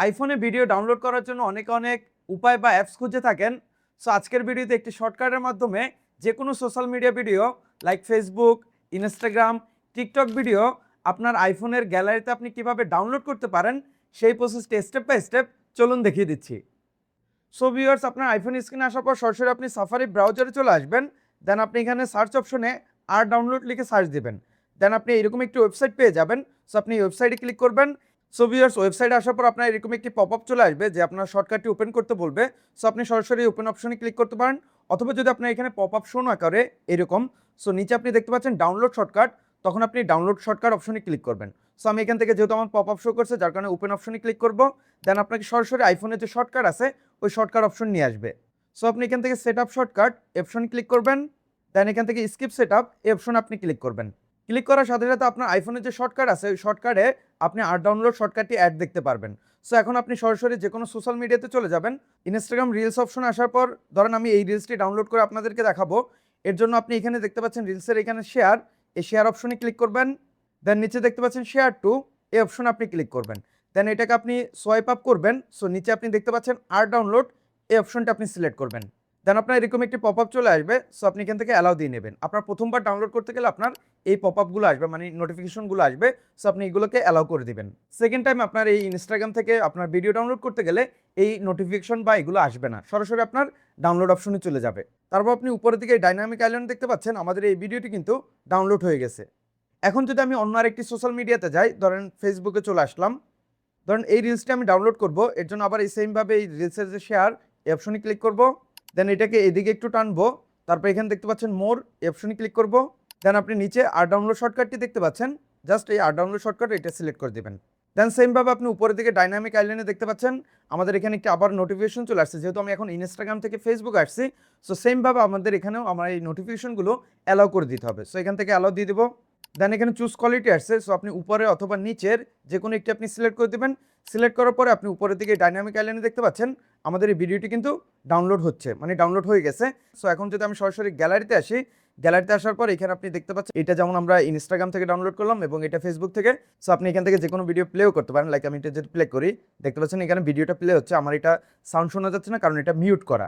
আইফোনে video download করার জন্য অনেক উপায় বা অ্যাপস খুঁজে থাকেন। সো আজকের ভিডিওতে একটি শর্টকাটের মাধ্যমে যে কোনো social media video like Facebook, Instagram, TikTok video আপনার আইফোনের গ্যালারিতে আপনি কিভাবে ডাউনলোড করতে পারেন সেই প্রসেসটি স্টেপ বাই স্টেপ চলুন দেখিয়ে দিচ্ছি। সো ভিউয়ার্স, আপনার আইফোন স্ক্রিনে আসার পর সরাসরি আপনি সাফারি ব্রাউজারে চলে আসবেন। দেন আপনি এখানে সার্চ অপশনে আর ডাউনলোড লিখে সার্চ দিবেন। দেন আপনি এরকম একটি ওয়েবসাইট পেয়ে যাবেন। সো আপনি এই ওয়েবসাইটে ক্লিক করবেন। সো ভিউয়ার্স, ওয়েবসাইটে আসার পর আপনার এরকম একটি পপ আপ চলে আসবে যে আপনার শর্টকাটটি ওপেন করতে বলবে। সো আপনি সরাসরি ওপেন অপশনে ক্লিক করতে পারেন, অথবা যদি আপনার এখানে পপ আপ শো না করে এরকম, সো নিচে আপনি দেখতে পাচ্ছেন ডাউনলোড শর্টকাট, তখন আপনি ডাউনলোড শর্টকাট অপশনে ক্লিক করবেন। সো আমি এখান থেকে যেহেতু আমার পপ আপ শো করছে যার কারণে ওপেন অপশনে ক্লিক করব। দেন আপনাকে সরাসরি আইফোনের যে শর্টকাট আছে ওই শর্টকাট অপশন নিয়ে আসবে। সো আপনি এখান থেকে set up shortcut option click করবেন। দেন এখান থেকে স্কিপ সেট আপ এই অপশন আপনি ক্লিক করবেন। ক্লিক করার সাথে সাথে আপনার আইফোনের যে শর্টকাট আছে ওই শর্টকাটে আপনি আর ডাউনলোড শর্টকাটটি অ্যাড দেখতে পারবেন। সো এখন আপনি সরাসরি যে কোনো সোশ্যাল মিডিয়াতে চলে যাবেন। ইনস্টাগ্রাম রিলস অপশনে আসার পর ধরেন আমি এই রিলসটি ডাউনলোড করে আপনাদেরকে দেখাবো। এর জন্য আপনি এখানে দেখতে পাচ্ছেন রিলসের এখানে শেয়ার, এই শেয়ার অপশনে ক্লিক করবেন। দেন নিচে দেখতে পাচ্ছেন শেয়ার টু, এই অপশনে আপনি ক্লিক করবেন। দেন এটাকে আপনি সোয়াইপ আপ করবেন। সো নিচে আপনি দেখতে পাচ্ছেন আর ডাউনলোড, এই অপশনটা আপনি সিলেক্ট করবেন। দেন আপনার এরকম একটি পপ আপ চলে আসবে। সো আপনি এখান থেকে অ্যালাউ দিয়ে নেবেন। আপনার প্রথমবার ডাউনলোড করতে গেলে আপনার এই পপ আপগুলো আসবে, মানে নোটিফিকেশনগুলো আসবে। সো আপনি এগুলোকে অ্যালাউ করে দিবেন। সেকেন্ড টাইম আপনার এই ইনস্টাগ্রাম থেকে আপনার ভিডিও ডাউনলোড করতে গেলে এই নোটিফিকেশন বা এগুলো আসবে না, সরাসরি আপনার ডাউনলোড অপশনে চলে যাবে। তারপর আপনি উপরের দিকে ডাইনামিক আইল্যান্ড দেখতে পাচ্ছেন, আমাদের এই ভিডিওটি কিন্তু ডাউনলোড হয়ে গেছে। এখন যদি আমি অন্য আরেকটি সোশ্যাল মিডিয়াতে যাই, ধরেন ফেসবুকে চলে আসলাম। ধরেন এই রিলসটি আমি ডাউনলোড করব, এর জন্য আবার এই সেমভাবে এই রিলসের যে শেয়ার এই অপশনে ক্লিক করব। দেন এটাকে এদিকে একটু টানবো, তারপর এখানে দেখতে পাচ্ছেন মোর, এই অপশনে ক্লিক করব। দেন আপনি নিচে আর ডাউনলোড শর্টকাটটি দেখতে পাচ্ছেন, জাস্ট এই আর ডাউনলোড শর্টকাট এটা সিলেক্ট করে দেবেন। দেন সেমভাবে আপনি উপরের দিকে ডাইনামিক আইল্যান্ডে দেখতে পাচ্ছেন আমাদের এখানে একটি আবার নোটিফিকেশন চলে আসছে, যেহেতু আমি এখন ইনস্টাগ্রাম থেকে ফেসবুক আসছি। সো সেমভাবে আমাদের এখানেও আমার এই নোটিফিকেশনগুলো অ্যালাউ করে দিতে হবে। সো এখান থেকে অ্যালাউ দিয়ে দেবো। দেন এখানে চুজ কোয়ালিটি আসছে, সো আপনি উপরে অথবা নিচের যে কোনো একটি আপনি সিলেক্ট করে দেবেন। সিলেক্ট করার পরে আপনি উপরের দিকে ডাইনামিক আইল্যান্ডে দেখতে পাচ্ছেন আমাদের এই ভিডিওটি কিন্তু ডাউনলোড হচ্ছে, মানে ডাউনলোড হয়ে গেছে। সো এখন যদি আমি সরাসরি গ্যালারিতে আসি, গ্যালারিতে আসার পর এখানে আপনি দেখতে পাচ্ছেন এটা যেমন আমরা ইনস্টাগ্রাম থেকে ডাউনলোড করলাম এবং এটা ফেসবুক থেকে। সো আপনি এখান থেকে যে কোনো ভিডিও প্লেও করতে পারেন। লাইক আমি এটা যদি প্লে করি, দেখতে পাচ্ছেন এখানে ভিডিওটা প্লে হচ্ছে, আমার এটা সাউন্ড শোনা যাচ্ছে না কারণ এটা মিউট করা।